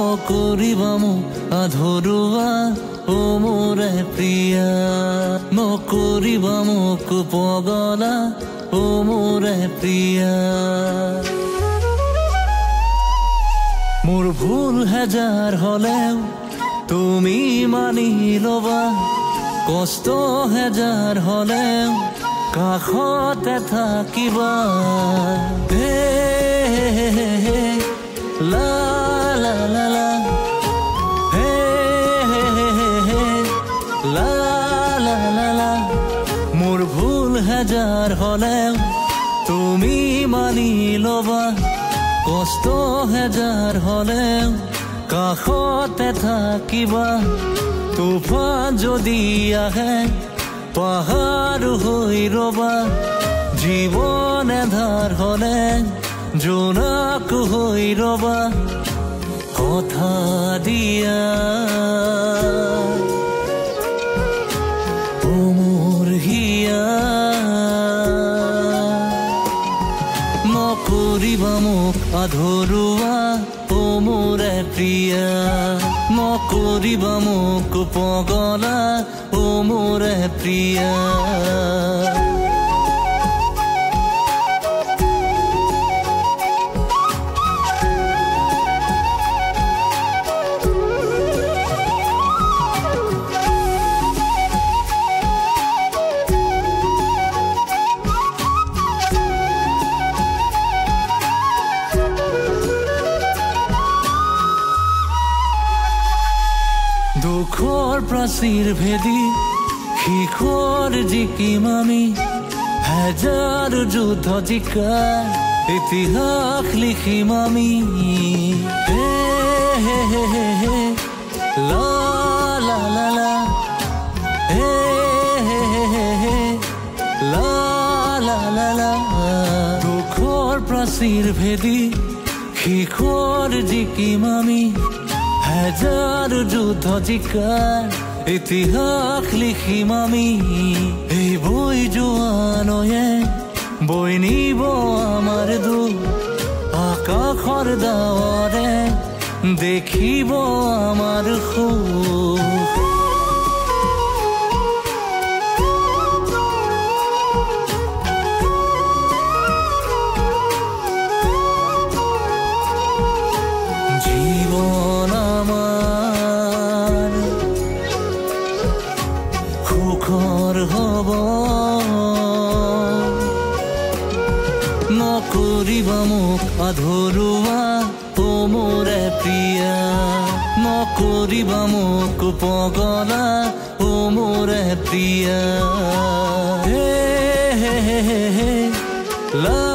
নকৰিবা মোক আধৰুৱা ও মোৰে প্ৰিয়া নকৰিবা মোক পগলা ও মোৰে প্ৰিয়া মোৰ ভুল হাজাৰ হলেও তুমি মানি লবা কষ্ট হাজাৰ হলেও কাষতে থাকিবা লা লা লা লা হে লা লা লা লা মোৰ ভুল হাজাৰ হলেও তুমি মানি লবা কষ্ট হাজাৰ হলেও কাষতে থাকিবা তুফান যদি আহে পাহাৰ হৈ ৰবা জীৱন এধাৰ হলে জোনাক হৈ ৰবা কথা দিয়া ও মোৰ হিয়া নকৰিবা মোক আধৰুৱা ও মোৰে প্ৰিয়া নকৰিবা মোক পগলা ও মোৰে প্ৰিয়া দুখৰ প্ৰাচীৰ ভেদি শিখৰ জিকিম আমি হাজাৰ যুদ্ধ জিকাৰ ইতিহাস লিখিম আমি লা লা লা লা লা লা লা লা দুখৰ প্ৰাচীৰ ভেদি শিখৰ জিকিম আমি হাজাৰ যুদ্ধ জিকাৰ ইতিহাস লিখিম আমি এই বৈ যোৱা নয়ে বৈ নিব আমাৰ দুখ আকাশৰ ডাৱৰে দেখিব আমাৰ সুখ জীৱন আমাৰ সুখৰ হ'ব নকৰিবা মোক আধৰুৱা ও মোৰে প্ৰিয়া নকৰিবা মোক পগলা ও মোৰে প্ৰিয়া লা